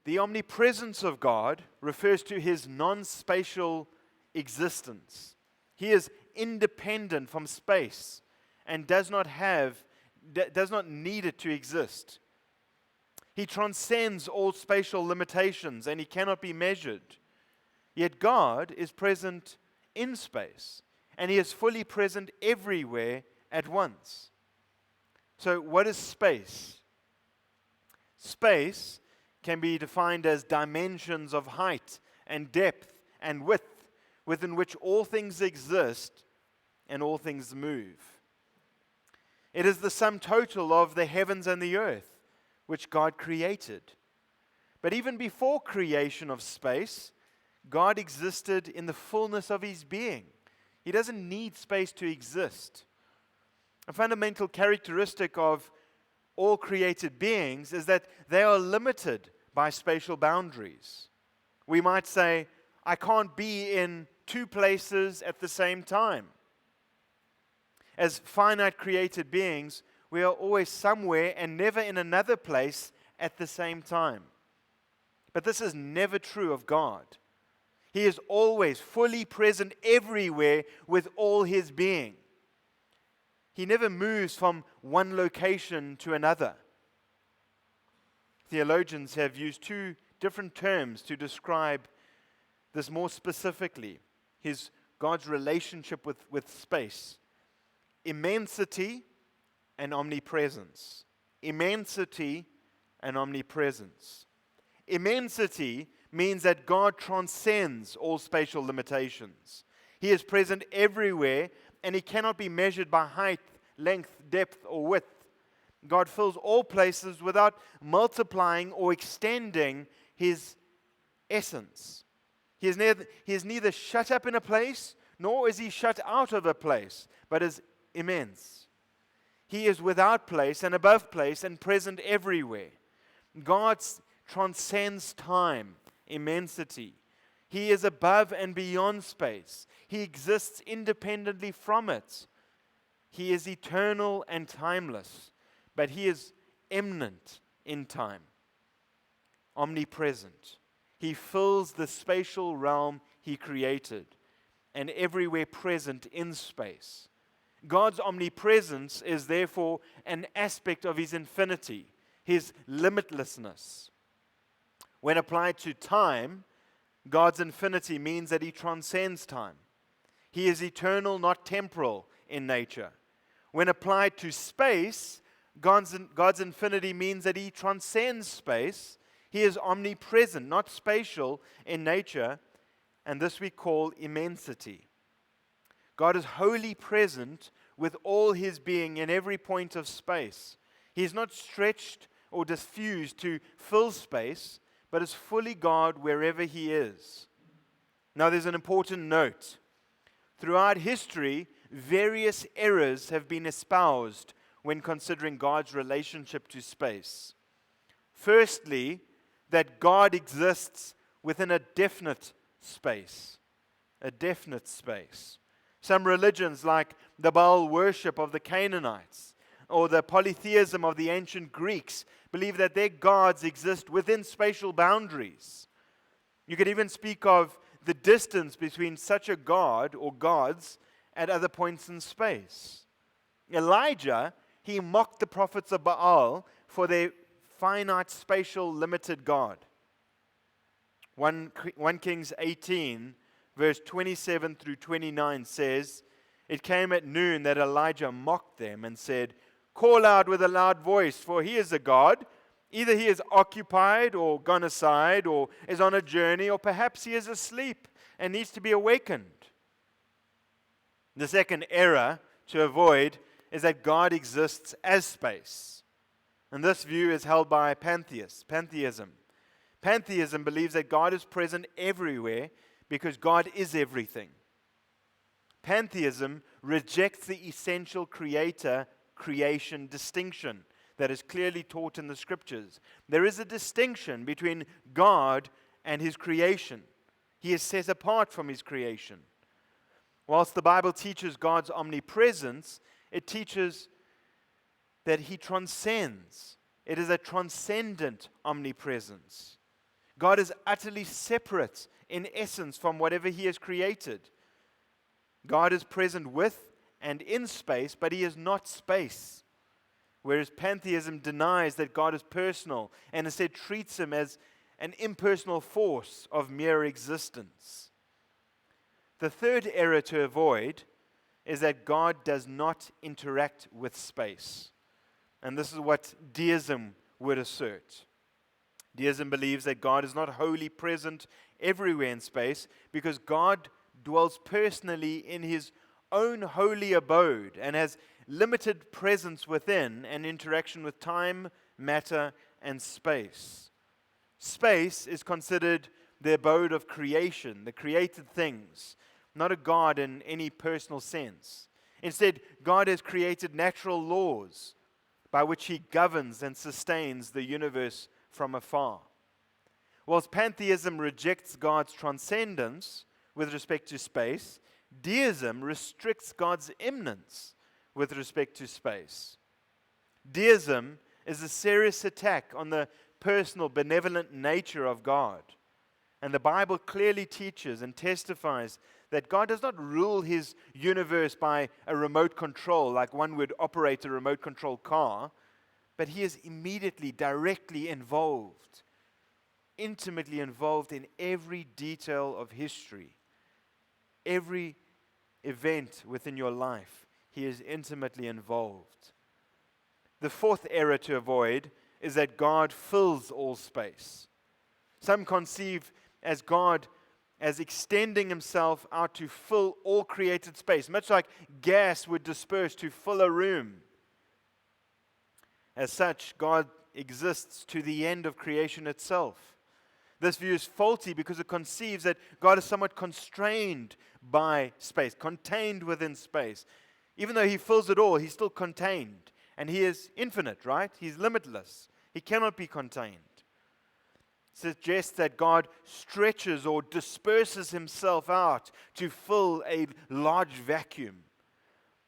The omnipresence of God refers to his non-spatial existence. He is independent from space and does not need it to exist. He transcends all spatial limitations and he cannot be measured. Yet God is present in space and he is fully present everywhere at once. So what is space? Space can be defined as dimensions of height and depth and width within which all things exist and all things move. It is the sum total of the heavens and the earth, which God created. But even before creation of space, God existed in the fullness of his being. He doesn't need space to exist. A fundamental characteristic of all created beings is that they are limited by spatial boundaries. We might say, I can't be in two places at the same time. As finite created beings, we are always somewhere and never in another place at the same time. But this is never true of God. He is always fully present everywhere with all his being. He never moves from one location to another. Theologians have used two different terms to describe this more specifically. God's relationship with space. Immensity and omnipresence. Immensity and omnipresence. Immensity means that God transcends all spatial limitations. He is present everywhere and he cannot be measured by height, length, depth, or width. God fills all places without multiplying or extending his essence. He is neither shut up in a place, nor is he shut out of a place, but is immense. He is without place and above place and present everywhere. God transcends time, immensity. He is above and beyond space. He exists independently from it. He is eternal and timeless, but he is immanent in time, omnipresent. He fills the spatial realm he created and everywhere present in space. God's omnipresence is therefore an aspect of his infinity, his limitlessness. When applied to time, God's infinity means that he transcends time. He is eternal, not temporal in nature. When applied to space, God's infinity means that he transcends space. He is omnipresent, not spatial in nature, and this we call immensity. God is wholly present with all his being in every point of space. He is not stretched or diffused to fill space, but is fully God wherever he is. Now there's an important note. Throughout history, various errors have been espoused when considering God's relationship to space. Firstly, that God exists within a definite space. A definite space. Some religions, like the Baal worship of the Canaanites or the polytheism of the ancient Greeks, believe that their gods exist within spatial boundaries. You could even speak of the distance between such a god or gods at other points in space. Elijah, he mocked the prophets of Baal for their finite, spatial, limited God. 1 Kings 18, verse 27 through 29 says, "It came at noon that Elijah mocked them and said, 'Call out with a loud voice, for he is a God. Either he is occupied or gone aside or is on a journey, or perhaps he is asleep and needs to be awakened.'" The second error to avoid is that God exists as space. And this view is held by Pantheism. Pantheism believes that God is present everywhere because God is everything. Pantheism rejects the essential creator-creation distinction that is clearly taught in the scriptures. There is a distinction between God and his creation. He is set apart from his creation. Whilst the Bible teaches God's omnipresence, it teaches that he transcends. It is a transcendent omnipresence. God is utterly separate in essence from whatever He has created. God is present with and in space, but He is not space. Whereas pantheism denies that God is personal and instead treats Him as an impersonal force of mere existence. The third error to avoid is that God does not interact with space. And this is what deism would assert. Deism believes that God is not wholly present everywhere in space because God dwells personally in His own holy abode and has limited presence within and interaction with time, matter, and space. Space is considered the abode of creation, the created things, not a God in any personal sense. Instead, God has created natural laws by which He governs and sustains the universe from afar. Whilst pantheism rejects God's transcendence with respect to space, deism restricts God's immanence with respect to space. Deism is a serious attack on the personal, benevolent nature of God. And the Bible clearly teaches and testifies that God does not rule His universe by a remote control, like one would operate a remote control car, but He is immediately, directly involved, intimately involved in every detail of history, every event within your life. He is intimately involved. The fourth error to avoid is that God fills all space. Some conceive as God as extending Himself out to fill all created space, much like gas would disperse to fill a room. As such, God exists to the end of creation itself. This view is faulty because it conceives that God is somewhat constrained by space, contained within space. Even though He fills it all, He's still contained. And He is infinite, right? He's limitless. He cannot be contained. It suggests that God stretches or disperses Himself out to fill a large vacuum.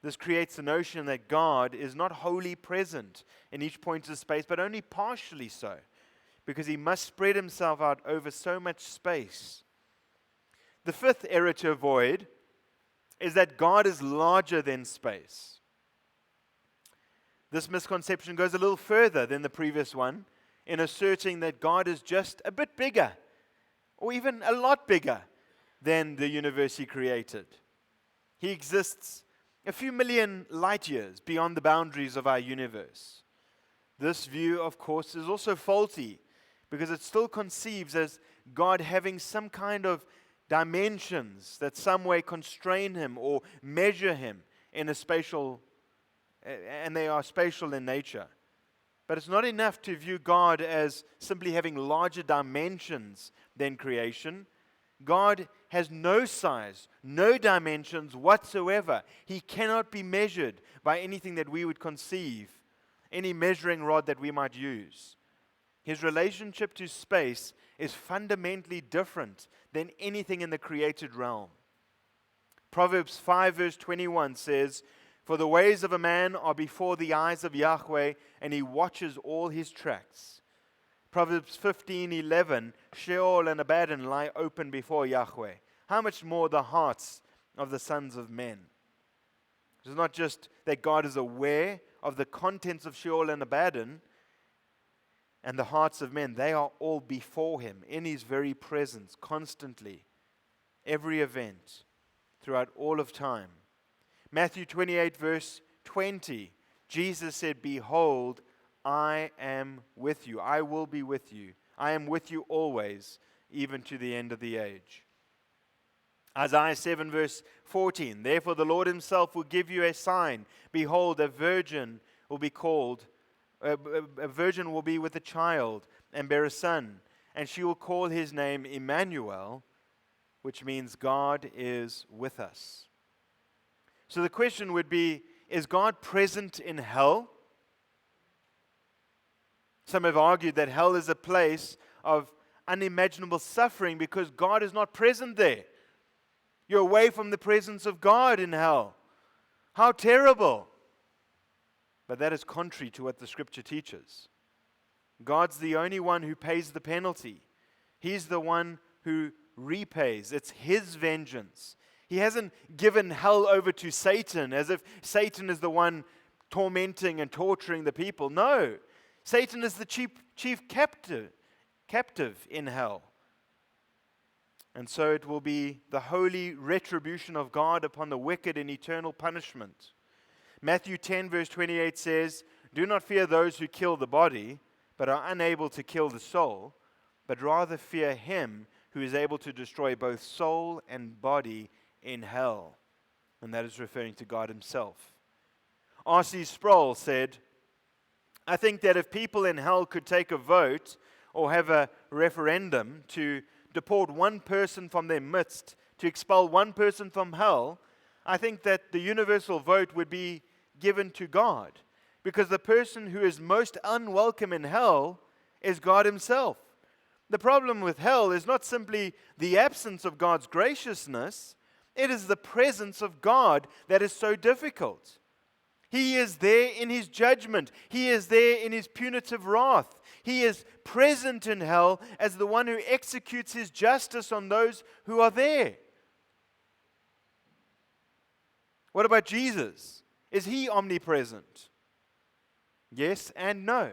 This creates the notion that God is not wholly present in each point of space, but only partially so, because He must spread Himself out over so much space. The fifth error to avoid is that God is larger than space. This misconception goes a little further than the previous one in asserting that God is just a bit bigger, or even a lot bigger than the universe He created. He exists a few million light years beyond the boundaries of our universe. This view, of course, is also faulty because it still conceives as God having some kind of dimensions that some way constrain Him or measure Him in a spatial, and they are spatial in nature. But it's not enough to view God as simply having larger dimensions than creation. God has no size, no dimensions whatsoever. He cannot be measured by anything that we would conceive, any measuring rod that we might use. His relationship to space is fundamentally different than anything in the created realm. Proverbs 5 verse 21 says, "For the ways of a man are before the eyes of Yahweh, and He watches all his tracks." Proverbs 15:11, "Sheol and Abaddon lie open before Yahweh. How much more the hearts of the sons of men?" It's not just that God is aware of the contents of Sheol and Abaddon and the hearts of men. They are all before Him, in His very presence, constantly. Every event, throughout all of time. Matthew 28 verse 20, Jesus said, "Behold, I am with you. I will be with you. I am with you always, even to the end of the age." Isaiah 7 verse 14, "Therefore the Lord Himself will give you a sign. Behold, a virgin will be with a child and bear a son, and she will call his name Emmanuel," which means God is with us. So the question would be, is God present in hell? Some have argued that hell is a place of unimaginable suffering because God is not present there. You're away from the presence of God in hell. How terrible! But that is contrary to what the Scripture teaches. God's the only one who pays the penalty. He's the one who repays. It's His vengeance. He hasn't given hell over to Satan as if Satan is the one tormenting and torturing the people. No, Satan is the chief captive in hell. And so it will be the holy retribution of God upon the wicked in eternal punishment. Matthew 10 verse 28 says, "Do not fear those who kill the body, but are unable to kill the soul, but rather fear Him who is able to destroy both soul and body in hell." And that is referring to God Himself. R.C. Sproul said, "I think that if people in hell could take a vote or have a referendum to deport one person from their midst, to expel one person from hell, I think that the universal vote would be given to God, because the person who is most unwelcome in hell is God Himself. The problem with hell is not simply the absence of God's graciousness, it is the presence of God that is so difficult. He is there in His judgment. He is there in His punitive wrath. He is present in hell as the one who executes His justice on those who are there. What about Jesus? Is He omnipresent? Yes and no.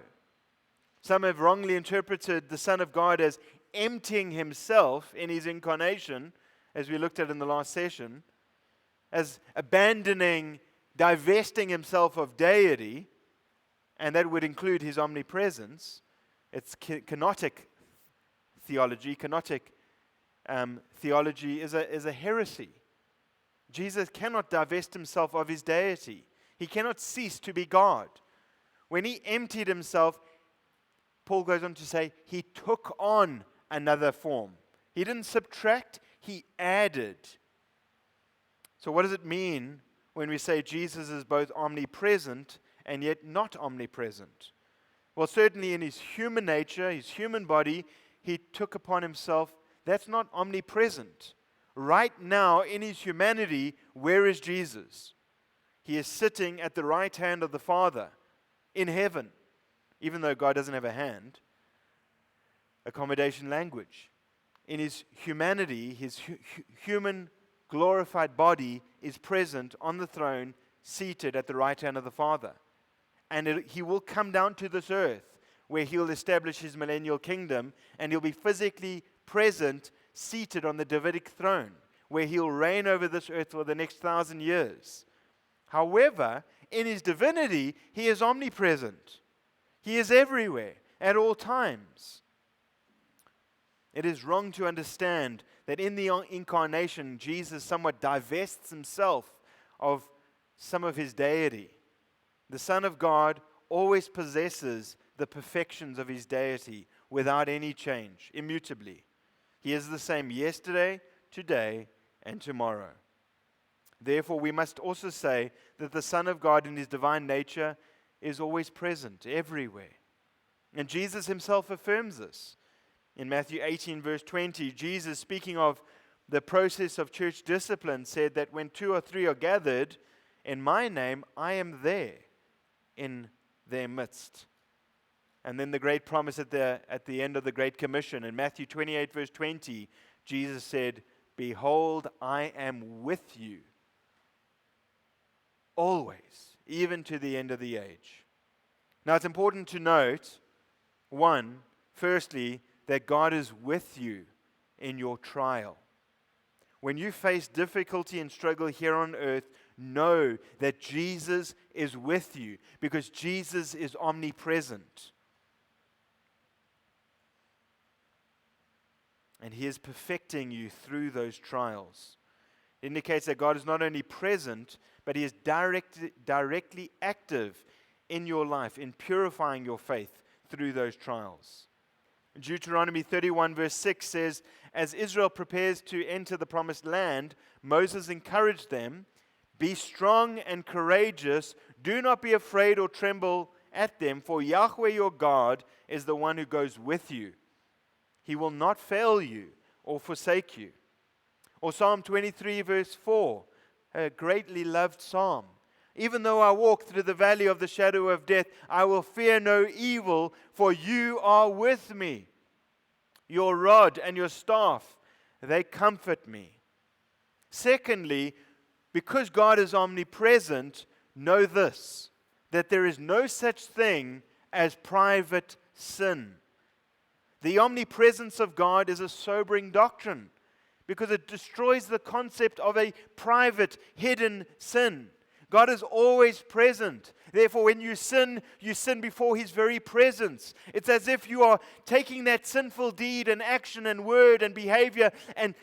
Some have wrongly interpreted the Son of God as emptying Himself in His incarnation, as we looked at in the last session, as divesting Himself of deity, and that would include His omnipresence. It's kenotic theology. Kenotic theology is a heresy. Jesus cannot divest Himself of His deity. He cannot cease to be God. When He emptied Himself, Paul goes on to say, He took on another form. He didn't subtract, He added. So what does it mean when we say Jesus is both omnipresent and yet not omnipresent? Well, certainly in His human nature, His human body, He took upon Himself. That's not omnipresent. Right now, in His humanity, where is Jesus? He is sitting at the right hand of the Father in heaven, even though God doesn't have a hand. Accommodation language. In His humanity, His human glorified body is present on the throne, seated at the right hand of the Father. And He will come down to this earth where He'll establish His millennial kingdom, and He'll be physically present, seated on the Davidic throne, where He'll reign over this earth for the next 1,000 years. However, in His divinity, He is omnipresent. He is everywhere, at all times. It is wrong to understand that in the incarnation, Jesus somewhat divests Himself of some of His deity. The Son of God always possesses the perfections of His deity without any change, immutably. He is the same yesterday, today, and tomorrow. Therefore, we must also say that the Son of God in His divine nature is always present, everywhere. And Jesus Himself affirms this. In Matthew 18, verse 20, Jesus, speaking of the process of church discipline, said that when 2 or 3 are gathered in My name, I am there in their midst. And then the great promise at the end of the Great Commission, in Matthew 28, verse 20, Jesus said, "Behold, I am with you always, even to the end of the age." Now it's important to note, firstly, that God is with you in your trial. When you face difficulty and struggle here on earth, know that Jesus is with you, because Jesus is omnipresent. And He is perfecting you through those trials. It indicates that God is not only present, but He is directly active in your life, in purifying your faith through those trials. Deuteronomy 31 verse 6 says, as Israel prepares to enter the promised land, Moses encouraged them, "Be strong and courageous. Do not be afraid or tremble at them, for Yahweh your God is the one who goes with you. He will not fail you or forsake you." Or Psalm 23 verse 4, a greatly loved psalm. "Even though I walk through the valley of the shadow of death, I will fear no evil, for you are with me. Your rod and your staff, they comfort me. Secondly, because God is omnipresent, know this, that there is no such thing as private sin. The omnipresence of God is a sobering doctrine because it destroys the concept of a private, hidden sin. God is always present. Therefore, when you sin before His very presence. It's as if you are taking that sinful deed and action and word and behavior and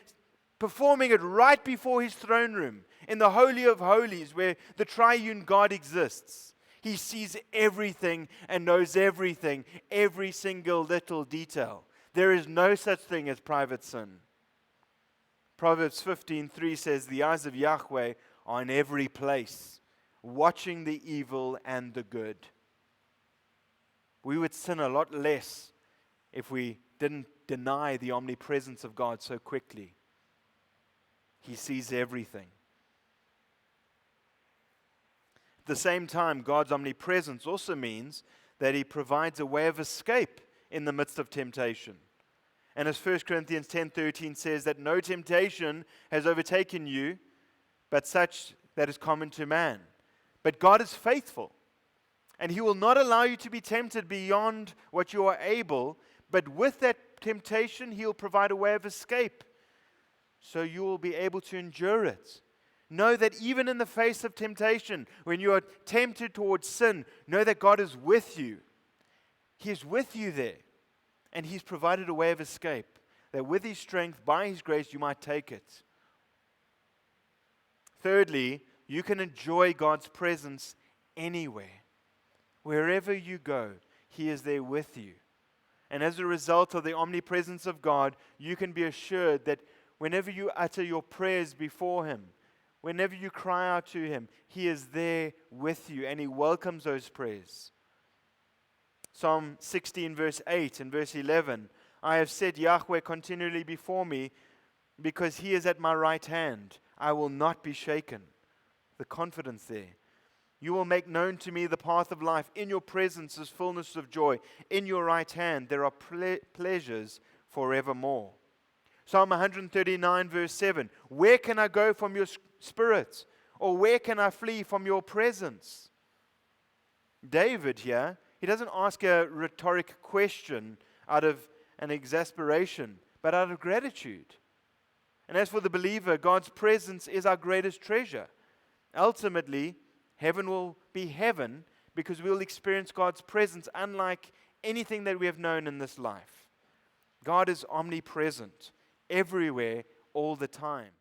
performing it right before His throne room, in the Holy of Holies, where the triune God exists. He sees everything and knows everything, every single little detail. There is no such thing as private sin. Proverbs 15:3 says, the eyes of Yahweh are in every place, watching the evil and the good. We would sin a lot less if we didn't deny the omnipresence of God so quickly. He sees everything. At the same time, God's omnipresence also means that He provides a way of escape in the midst of temptation. And as 1 Corinthians 10:13 says, that no temptation has overtaken you, but such that is common to man. But God is faithful, and He will not allow you to be tempted beyond what you are able, but with that temptation, He'll provide a way of escape, so you will be able to endure it. Know that even in the face of temptation, when you are tempted towards sin, know that God is with you. He is with you there, and He's provided a way of escape, that with His strength, by His grace, you might take it. Thirdly, you can enjoy God's presence anywhere. Wherever you go, He is there with you. And as a result of the omnipresence of God, you can be assured that whenever you utter your prayers before Him, whenever you cry out to Him, He is there with you, and He welcomes those prayers. Psalm 16 verse 8 and verse 11, I have set Yahweh continually before me, because He is at my right hand. I will not be shaken. The confidence there. You will make known to me the path of life. In your presence is fullness of joy. In your right hand there are pleasures forevermore. Psalm 139 verse 7. Where can I go from your spirit? Or where can I flee from your presence? David here, he doesn't ask a rhetoric question out of an exasperation, but out of gratitude. And as for the believer, God's presence is our greatest treasure. Ultimately, heaven will be heaven because we'll experience God's presence unlike anything that we have known in this life. God is omnipresent, everywhere, all the time.